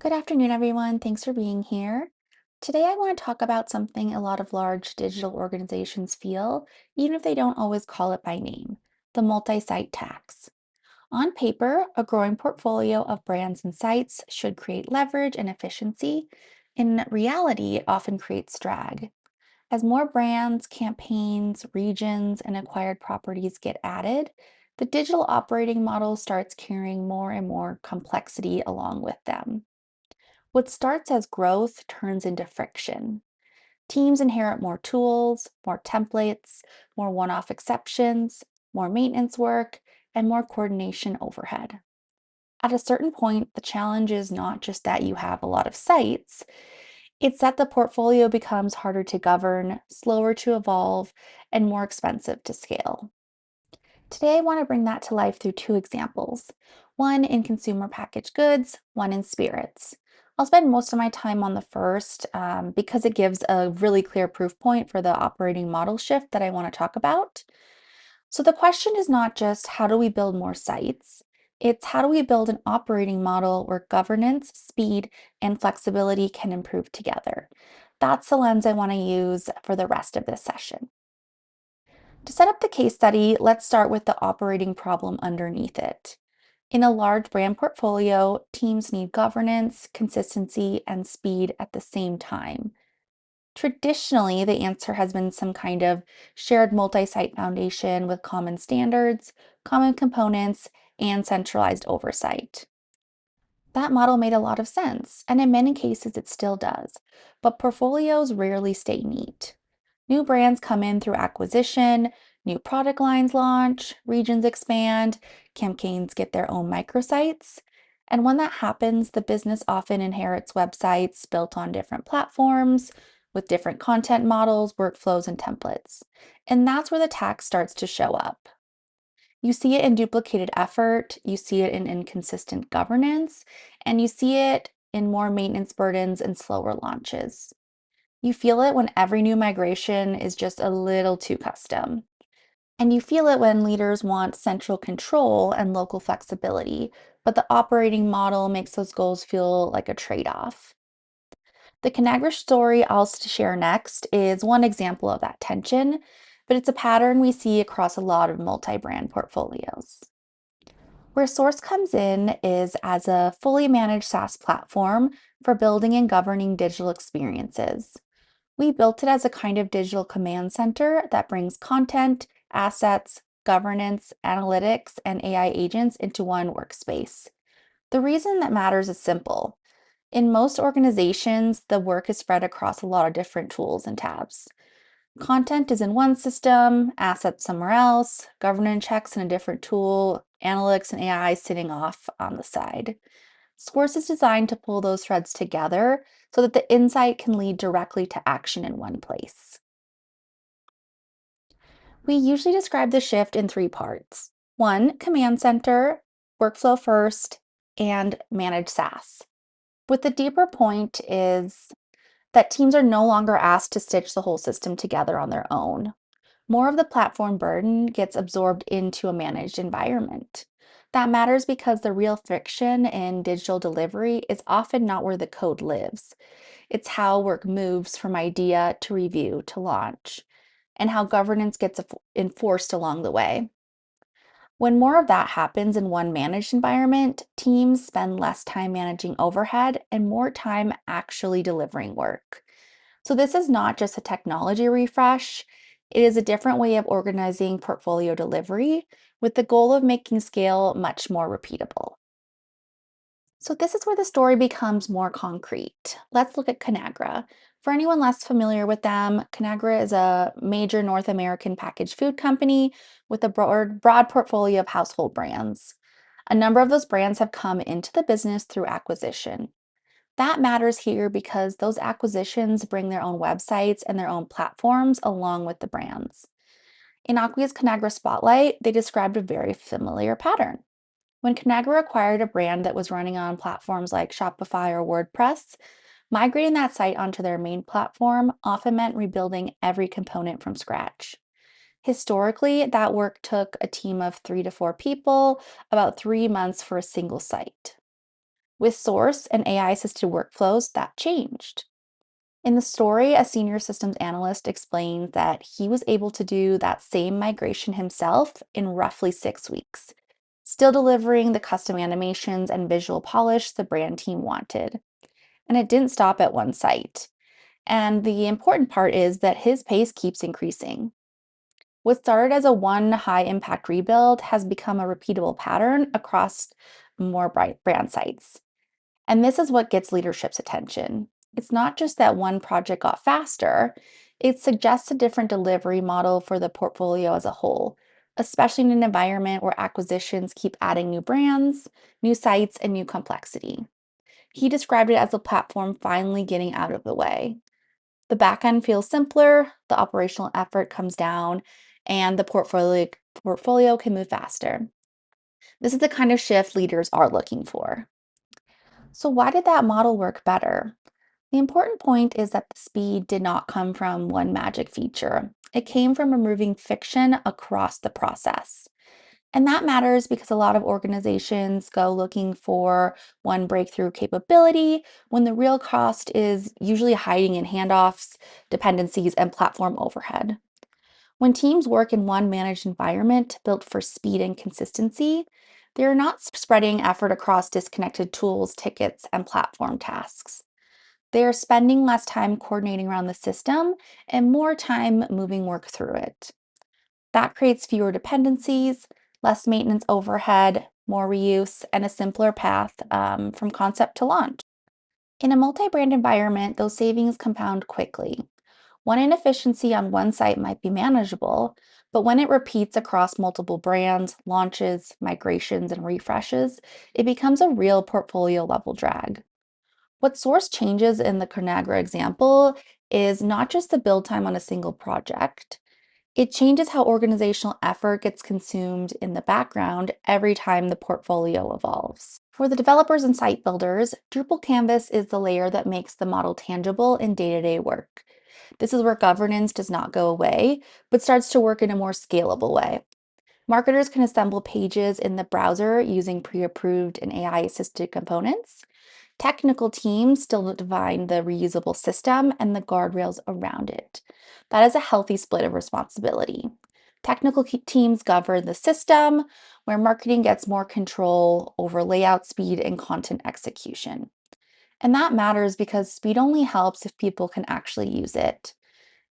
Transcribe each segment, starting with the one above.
Good afternoon, everyone. Thanks for being here. Today, I want to talk about something a lot of large digital organizations feel, even if they don't always call it by name, the multi-site tax. On paper, a growing portfolio of brands and sites should create leverage and efficiency. In reality, it often creates drag. As more brands, campaigns, regions, and acquired properties get added, the digital operating model starts carrying more and more complexity along with them. What starts as growth turns into friction. Teams inherit more tools, more templates, more one off exceptions, more maintenance work, and more coordination overhead. At a certain point, the challenge is not just that you have a lot of sites, it's that the portfolio becomes harder to govern, slower to evolve, and more expensive to scale. Today, I want to bring that to life through two examples, one in consumer packaged goods, one in spirits. I'll spend most of my time on the first because it gives a really clear proof point for the operating model shift that I want to talk about. So, the question is not just how do we build more sites, it's how do we build an operating model where governance, speed, and flexibility can improve together. That's the lens I want to use for the rest of this session. To set up the case study, let's start with the operating problem underneath it. In a large brand portfolio, teams need governance, consistency, and speed at the same time. Traditionally, the answer has been some kind of shared multi site foundation with common standards, common components, and centralized oversight. That model made a lot of sense, and in many cases it still does, but portfolios rarely stay neat. New brands come in through acquisition, new product lines launch, regions expand, campaigns get their own microsites. And when that happens, the business often inherits websites built on different platforms with different content models, workflows, and templates. And that's where the tax starts to show up. You see it in duplicated effort, you see it in inconsistent governance, and you see it in more maintenance burdens and slower launches. You feel it when every new migration is just a little too custom. And you feel it when leaders want central control and local flexibility, but the operating model makes those goals feel like a trade off. The Conagra story I'll share next is one example of that tension, but it's a pattern we see across a lot of multi brand portfolios. Where Source comes in is as a fully managed SaaS platform for building and governing digital experiences. We built it as a kind of digital command center that brings content, assets, governance, analytics, and AI agents into one workspace. The reason that matters is simple. In most organizations, the work is spread across a lot of different tools and tabs. Content is in one system, assets somewhere else, governance checks in a different tool, analytics and AI sitting off on the side. Source is designed to pull those threads together so that the insight can lead directly to action in one place. We usually describe the shift in three parts. One, command center, workflow first, and managed SaaS. With the deeper point is that teams are no longer asked to stitch the whole system together on their own. More of the platform burden gets absorbed into a managed environment. That matters because the real friction in digital delivery is often not where the code lives. It's how work moves from idea to review to launch, and how governance gets enforced along the way. When more of that happens in one managed environment, teams spend less time managing overhead and more time actually delivering work. So, this is not just a technology refresh, it is a different way of organizing portfolio delivery with the goal of making scale much more repeatable. So, this is where the story becomes more concrete. Let's look at Conagra. For anyone less familiar with them, Conagra is a major North American packaged food company with a broad portfolio of household brands. A number of those brands have come into the business through acquisition. That matters here because those acquisitions bring their own websites and their own platforms along with the brands. In Acquia's Conagra Spotlight, they described a very familiar pattern. When Conagra acquired a brand that was running on platforms like Shopify or WordPress, migrating that site onto their main platform often meant rebuilding every component from scratch. Historically, that work took a team of 3 to 4 people, about 3 months for a single site. With Source and AI-assisted workflows, that changed. In the story, a senior systems analyst explains that he was able to do that same migration himself in roughly 6 weeks, still delivering the custom animations and visual polish the brand team wanted. And it didn't stop at one site. And the important part is that his pace keeps increasing. What started as a one high impact rebuild has become a repeatable pattern across more brand sites. And this is what gets leadership's attention. It's not just that one project got faster, it suggests a different delivery model for the portfolio as a whole, especially in an environment where acquisitions keep adding new brands, new sites, and new complexity. He described it as a platform finally getting out of the way. The back end feels simpler, the operational effort comes down, and the portfolio can move faster. This is the kind of shift leaders are looking for. So, why did that model work better? The important point is that the speed did not come from one magic feature. It came from removing friction across the process. And that matters because a lot of organizations go looking for one breakthrough capability when the real cost is usually hiding in handoffs, dependencies, and platform overhead. When teams work in one managed environment built for speed and consistency, they're not spreading effort across disconnected tools, tickets, and platform tasks. They're spending less time coordinating around the system and more time moving work through it. That creates fewer dependencies, less maintenance overhead, more reuse, and a simpler path from concept to launch. In a multi brand environment, those savings compound quickly. One inefficiency on one site might be manageable, but when it repeats across multiple brands, launches, migrations, and refreshes, it becomes a real portfolio level drag. What Source changes in the Conagra example is not just the build time on a single project. It changes how organizational effort gets consumed in the background every time the portfolio evolves. For the developers and site builders, Drupal Canvas is the layer that makes the model tangible in day-to-day work. This is where governance does not go away, but starts to work in a more scalable way. Marketers can assemble pages in the browser using pre-approved and AI-assisted components. Technical teams still define the reusable system and the guardrails around it. That is a healthy split of responsibility. Technical teams govern the system, where marketing gets more control over layout speed and content execution. And that matters because speed only helps if people can actually use it.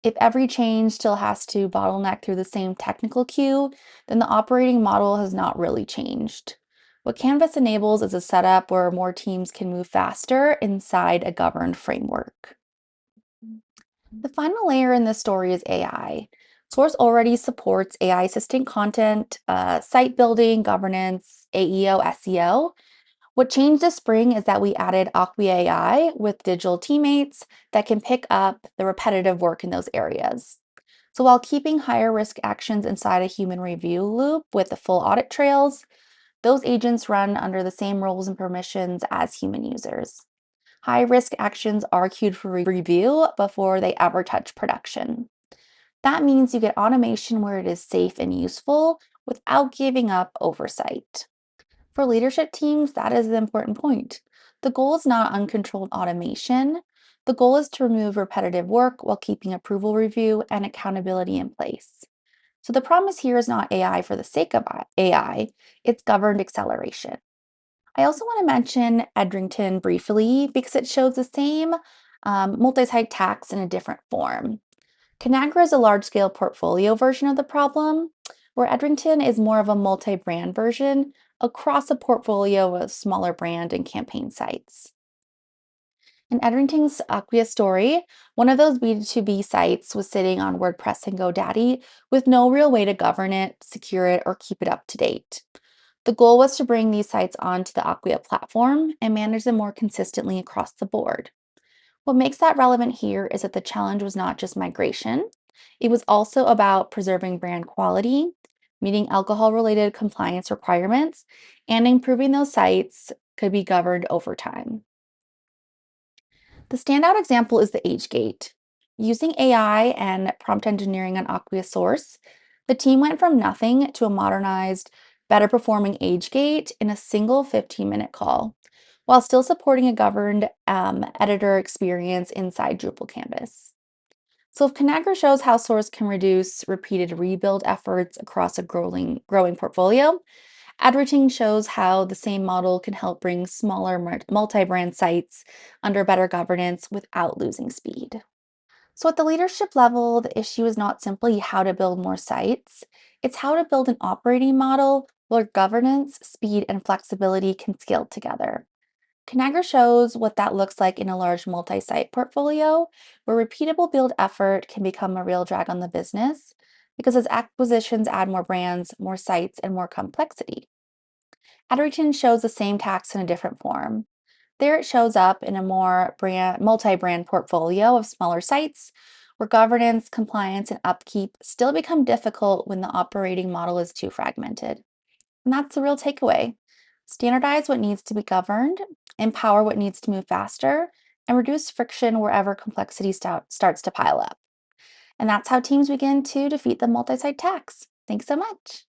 If every change still has to bottleneck through the same technical queue, then the operating model has not really changed. What Canvas enables is a setup where more teams can move faster inside a governed framework. The final layer in this story is AI. Source already supports AI assistant content, site building, governance, AEO, SEO. What changed this spring is that we added Acquia AI with digital teammates that can pick up the repetitive work in those areas. So while keeping higher risk actions inside a human review loop with the full audit trails, those agents run under the same roles and permissions as human users. High risk actions are queued for review before they ever touch production. That means you get automation where it is safe and useful without giving up oversight. For leadership teams, that is the important point. The goal is not uncontrolled automation. The goal is to remove repetitive work while keeping approval review and accountability in place. So the promise here is not AI for the sake of AI, it's governed acceleration. I also want to mention Edrington briefly because it shows the same multi-site tax in a different form. Conagra is a large-scale portfolio version of the problem, where Edrington is more of a multi-brand version across a portfolio of smaller brand and campaign sites. In Edrington's Acquia story, one of those B2B sites was sitting on WordPress and GoDaddy with no real way to govern it, secure it, or keep it up to date. The goal was to bring these sites onto the Acquia platform and manage them more consistently across the board. What makes that relevant here is that the challenge was not just migration, it was also about preserving brand quality, meeting alcohol-related compliance requirements, and improving those sites could be governed over time. The standout example is the age gate. Using AI and prompt engineering on Acquia Source, the team went from nothing to a modernized, better performing age gate in a single 15-minute call. while still supporting a governed editor experience inside Drupal canvas. So if Conagra shows how Source can reduce repeated rebuild efforts across a growing portfolio, Adroutine shows how the same model can help bring smaller multi-brand sites under better governance without losing speed. So at the leadership level, the issue is not simply how to build more sites, it's how to build an operating model where governance, speed, and flexibility can scale together. Conagra shows what that looks like in a large multi-site portfolio, where repeatable build effort can become a real drag on the business, because as acquisitions add more brands, more sites, and more complexity. Edgerton shows the same tax in a different form. There it shows up in a more multi-brand portfolio of smaller sites where governance, compliance, and upkeep still become difficult when the operating model is too fragmented. And that's the real takeaway. Standardize what needs to be governed, empower what needs to move faster, and reduce friction wherever complexity starts to pile up. And that's how teams begin to defeat the multi-site tax. Thanks so much.